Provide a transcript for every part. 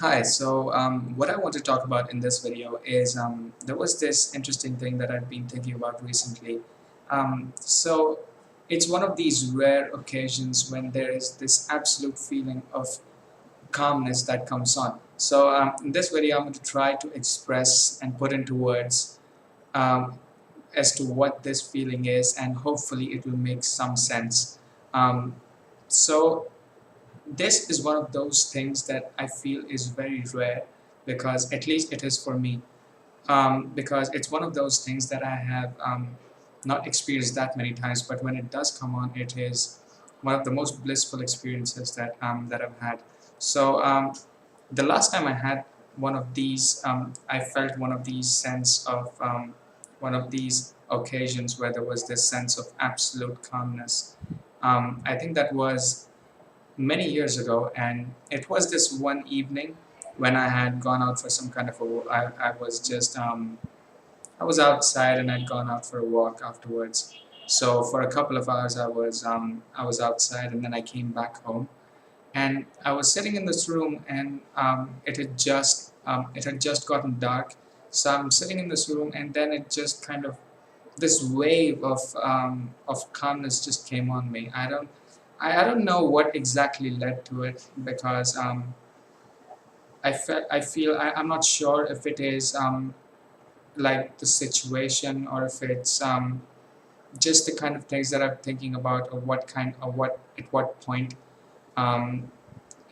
Hi, what I want to talk about in this video is there was this interesting thing that I've been thinking about recently. So it's one of these rare occasions when there is this absolute feeling of calmness that comes on. In this video, I'm going to try to express and put into words um, as to what this feeling is, and hopefully it will make some sense. Um, so this is one of those things that I feel is very rare, because at least it is for me, because it's one of those things that I have not experienced that many times, but when it does come on, it is one of the most blissful experiences that I've had. So the last time I had one of these, I felt one of these sense of one of these occasions where there was this sense of absolute calmness. I think that was many years ago, and it was this one evening when I had gone out for some kind of I was just I was outside and I'd gone out for a walk afterwards. So for a couple of hours I was outside, and then I came back home, and I was sitting in this room, and it had just gotten dark. So I'm sitting in this room, and then it just kind of this wave of calmness just came on me. I don't know what exactly led to it, because I feel I'm not sure if it is like the situation, or if it's just the kind of things that I'm thinking about, or what kind, or what at what point, um,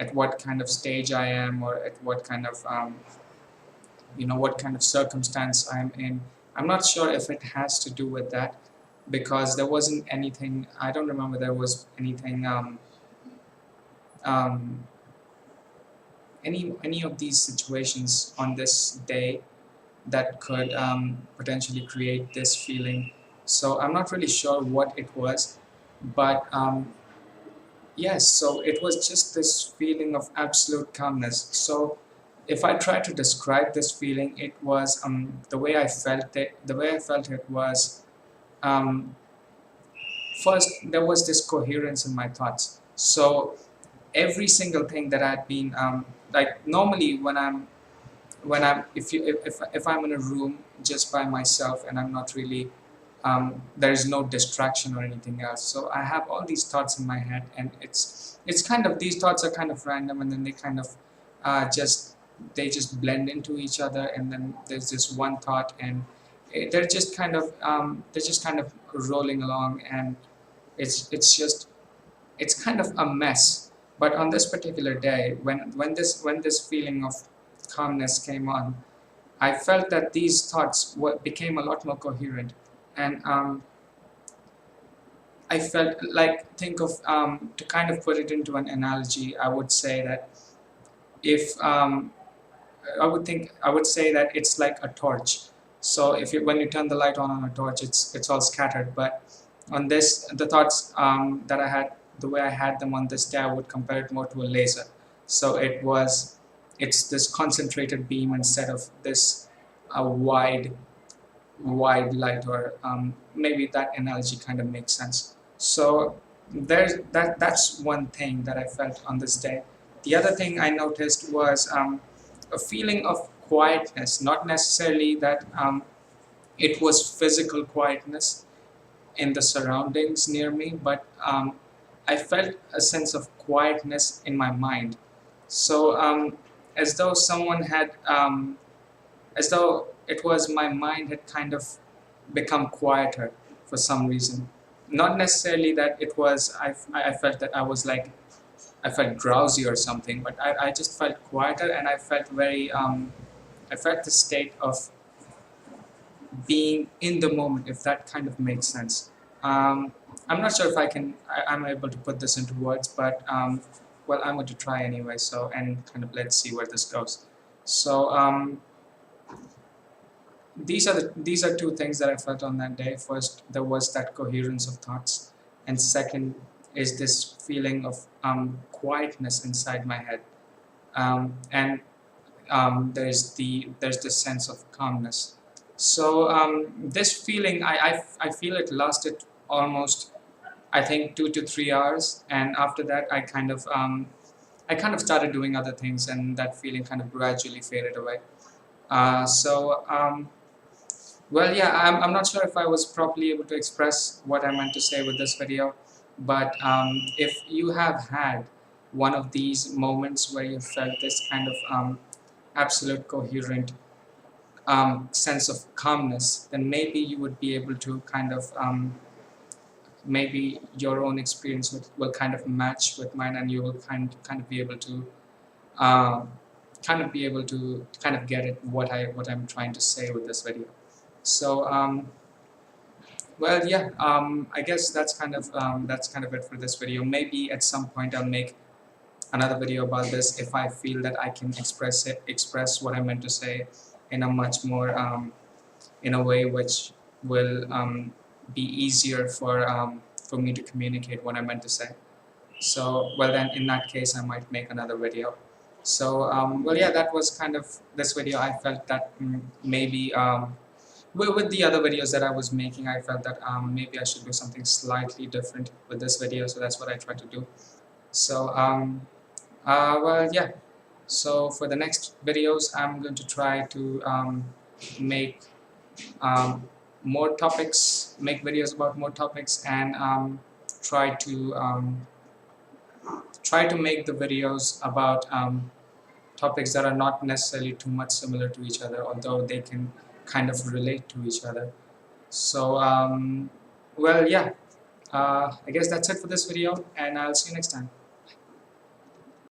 at what kind of stage I am, or at what kind of what kind of circumstance I'm in. I'm not sure if it has to do with that, because there wasn't anything. I don't remember there was anything. Um, any of these situations on this day that could potentially create this feeling. So I'm not really sure what it was, but yes, so it was just this feeling of absolute calmness. So if I try to describe this feeling, it was the way I felt it. The way I felt it was, um, first, there was this coherence in my thoughts. So every single thing that I'd been like, normally when I'm if I'm in a room just by myself, and I'm not really there's no distraction or anything else, so I have all these thoughts in my head, and it's kind of, these thoughts are kind of random, and then they kind of just they just blend into each other, and then there's this one thought, and they're just kind of rolling along, and it's it's kind of a mess. But on this particular day, when this feeling of calmness came on, I felt that these thoughts became a lot more coherent, and I felt like, think of to kind of put it into an analogy, I would say that if I would say that it's like a torch. So if you when you turn the light on a torch, it's all scattered. But on this, the thoughts that I had, the way I had them on this day, I would compare it more to a laser. So it's this concentrated beam instead of this wide light, or maybe that analogy kind of makes sense. So that's one thing that I felt on this day. The other thing I noticed was a feeling of quietness, not necessarily that it was physical quietness in the surroundings near me, but I felt a sense of quietness in my mind. So as though someone had as though it was my mind had kind of become quieter for some reason. Not necessarily that it was, I felt that I felt drowsy or something, but I just felt quieter, and I felt I felt the state of being in the moment, if that kind of makes sense. I'm not sure if I'm able to put this into words, but well, I'm going to try anyway. So, and kind of let's see where this goes. So, these are two things that I felt on that day. First, there was that coherence of thoughts, and second is this feeling of quietness inside my head, and there's this sense of calmness. So this feeling, I feel it lasted almost, I think, 2 to 3 hours, and after that, I I kind of started doing other things, and that feeling kind of gradually faded away. So well, yeah, I'm not sure if I was properly able to express what I meant to say with this video, but if you have had one of these moments where you felt this kind of absolute coherent sense of calmness, then maybe you would be able to kind of maybe your own experience will kind of match with mine, and you will kind of be able to um, kind of get it what I'm trying to say with this video. So well, yeah, I guess that's kind of it for this video. Maybe at some point I'll make another video about this if I feel that I can express what I meant to say in a much more in a way which will be easier for me to communicate what I meant to say. So, well, then in that case, I might make another video. So, well, yeah, that was kind of this video. I felt that maybe with the other videos that I was making, I felt that maybe I should do something slightly different with this video. So that's what I tried to do. So, well, yeah. So for the next videos, I'm going to try to make um, more topics, make videos about more topics, and try to um, try to make the videos about topics that are not necessarily too much similar to each other, although they can kind of relate to each other. So, well, yeah, I guess that's it for this video, and I'll see you next time.